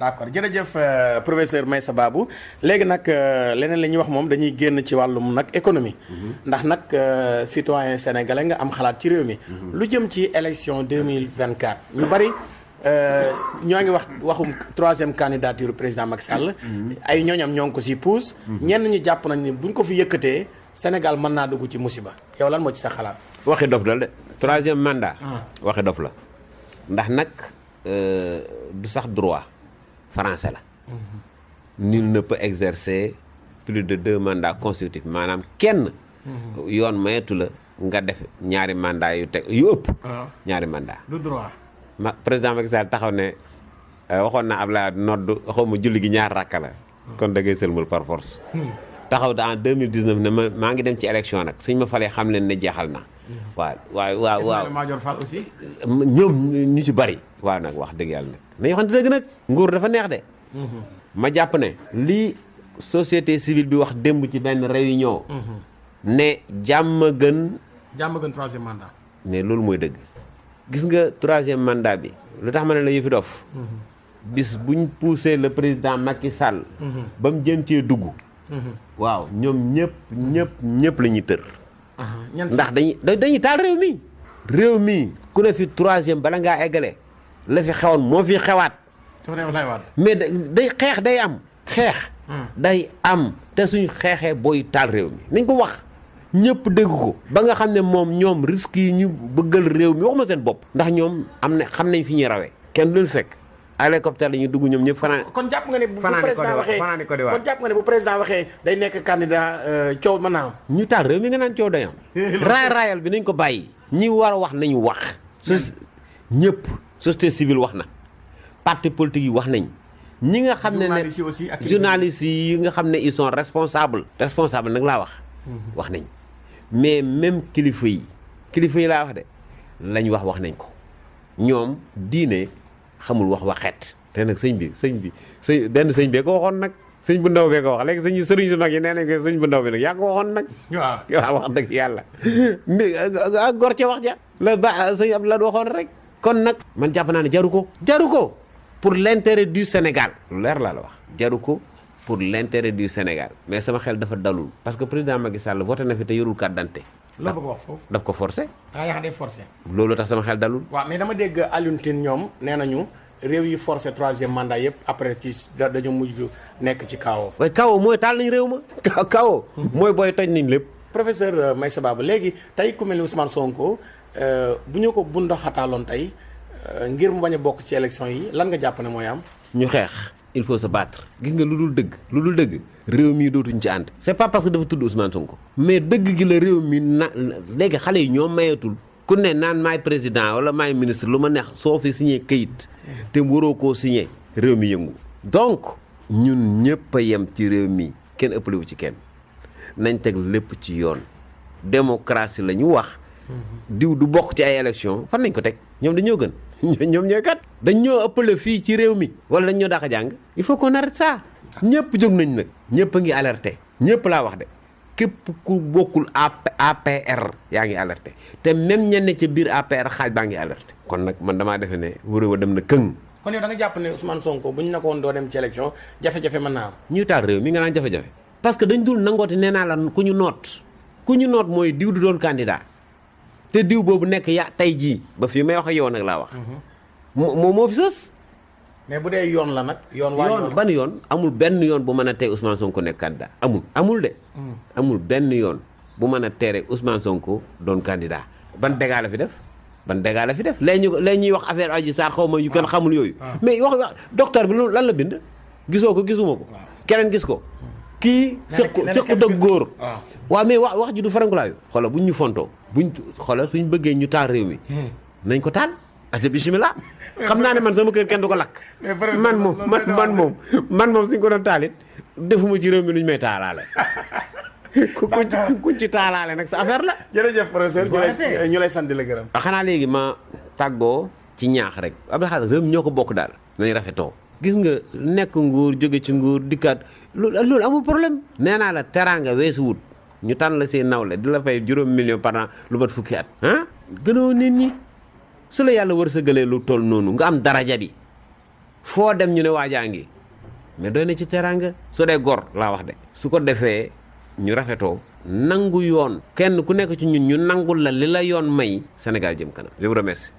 d'accord jërëjëf professeur Meissa Babou léegi nag leneen la ñuy wax moom dañuy génn ci wàllum nag économie. ndax nag citoyen sénégalais nga am xalaat ci réew mi. lu jëm ci élection 2024 ñu bari ñoo ngi waxum troisième candidature président Macky Sall. ay ñooñam ñoo ngi ko si pousse. ñenn ñi jàpp nañ ni buñ ko fi yëkkatee Sénégal mën naa dugg ci musiba yow lan moo ci sa xalaat. waxi dof la de troisième mandat. waxi dof la ndax nag du sax droit français la. nul ne peut exercer plus de 2 mandats consécutifs maanaam kenn. yoon mayetu la nga def ñaari mandat yu teg yu ëpp. ñaari mandat du droit. président Macky Sall taxaw ne waxoon na Abdoulaye nodd xaw ma julli gi ñaar rakka la. kon da ngay sëlmal par force. taxaw en 2019 ne maa ngi dem ci élection nag suñ ma falee xam leen ne jeexal na. waaw Ismaïla Madior Fall aussi. ñoom ñu ci bari. waaw nag wax dëgg yàlla nag nañu waxante dëgg nag nguur dafa neex de. ma jàpp ne lii société civile bi wax démb ci benn réunion. ne jàmm gën troisième mandat. mais loolu mooy dëgg. gis nga troisième mandat bi lu tax ma ne la yëfi dof. bis buñ poussé le président Macky Sall. ba mu jëm cee dugg. waaw ñoom ñëpp la ñuy tër. ndax dañuy taal réew mi ku ne fi troisième bala ngaa eggale la fi xewoon moo fi xewaat. mais day xeex day am xeex. day am te suñ xeexee booy taal réew mi nañ ko wax ñëpp dégg ko ba nga xam ne moom ñoom risques yi ñu bëggal réew mi waxuma seen bopp. ndax ñoom am na xam nañ fi ñuy rawee kenn du leen fekk. hélicoptère la ñu dugg ñoom ñëpp fanaan. kon jàpp nga ne bu président waxee day nekk candidat coow mën naa am. ñu taal réew mi nga naan coow day am. raayal bi nañ ko bàyyi. ñi war a wax nañu wax. ñëpp société civile wax na. parti politique yi wax nañ. ñi nga xam ne journalistes yi nga xam ne ils sont responsables. responsable nag laa wax. wax nañ mais même kilifa yi laa wax de lañ wax nañ ko ñoom diine. xamul waxeet te nag sëñ benn sëñ bee ko waxoon nag sëñ bu ndaw bee ko wax léegi sëriñ su mag yi nee nañ ko sëñ bu ndaw bi nag yaa ko waxoon nag waaw wax dëgg yàlla gor ca wax ja la ba sëñ Abdoulaye waxoon rek kon nag man jàpp naa ne jaru ko pour l'intérêt du Sénégal lu leer laa la wax jaru ko pour l'intérêt du Sénégal mais sama xel dafa dalul parce que président Macky Sall voté na fi te yorul carte d'identité la bëgg wax foofu daf ko forcé. day forcé. loolu tax sama xel dalul. waaw mais dama dégg Alioune Tine ñoom nee nañu réew yi forcé troisième mandat yëpp après ci dañoo mujj nekk ci kawo. waaye kawo mooy taal nañ réew ma. kawo mooy booy toj nañ lépp. professeur Meissa Babou léegi tey ku mel ni Ousmane Sonko bu ñu ko bundaxataaloon tey ngir mu bañ a bokk ci élection yi lan nga jàpp ne mooy am. ñu xeex. il faut se battre gis nga lu dul dëgg réew mi dootuñ ci ànd c'est pas parce que dafa tudd Ousmane Sonko mais dëgg gi la réew mi léegi xale yi ñoo mayeetul ku ne naan maay président wala maay ministre lu ma neex soo fi signé këyit te waroo koo signé réew mi yëngu donc ñun ñëpp a yem ci réew mi kenn ëppalewu ci kenn nañ teg lépp ci yoon démocratie la ñu wax diw du bokk ci ay élection fan nañ ko teg ñoom dañoo gën ñoom ñooy kat dañ ñoo ëppale fii ci réew mi wala dañ ñoo dàq jàng il faut qu'on arrête ça ñëpp jóg nañ nag ñëpp a ngi alerté ñëpp laa wax de képp ku bokkul APR yaa ngi alerté te même ñenn ca biir APR xaaj baa ngi alerté kon nag man damaa defe ne wuré wa dem na këng. kon yow da nga jàpp ne Ousmane Sonko bu ñu ne ko woon doo dem ci élection jafe-jafe mën naa am. ñuy taal réew mi nga naan jafe-jafe parce que dañ dul nangooti nee naa la ku ñu noot mooy diw du doon candidat te diw boobu nekk tey jii ba fii may wax ak yow nag laa wax. moo fi sës. mais bu dee yoon la nag. yoon ban yoon amul benn yoon bu mën a tey Ousmane Sonko nekk candidat amul de. amul benn yoon bu mën a tere Ousmane Sonko doon candidat ban dégâts la fi def léegi ñuy wax affaire Adji Sarr xaw ma yu kenn xamul yooyu. mais wax docteur bi lan la bind. gisoo ko gisuma ko. keneen gis ko. kii sëqu dëgg góor. waaw mais wax ji du farankulaayu. xoolal buñ ñu fontoo xoolal suñ bëggee ñu taal réew mi. nañ ko taal. ate bismillah xam naa ne man sama kër kenn du ko lakk. man moom suñ ko doon taalit defuma ci réew mi luñ may taalaale. ku ci taalaale nag sa affaire la. jërëjëf professeur ñu lay sant la gërëm. xanaa léegi ma tàggoo ci ñaax rek Abdou Khadre réew mi ñoo ko bokk daal nañ rafetoo. gis nga nekk nguur jóge ci nguur dikkaat loolu amul problème. nee naa la teraanga weesu wut ñu tànn la seen nawle di la fay juróom million par an lu mat fukki at. gënoo nit ñi su la yàlla wërsëgalee lu toll noonu nga am daraja bi foo dem ñu ne waajaa ngi mais doy na ci teraanga su dee gor laa wax de su ko defee ñu rafetoo nangu yoon kenn ku nekk ci ñun ñu nangul la li la yoon may Sénégal jëm kanam je vous remercie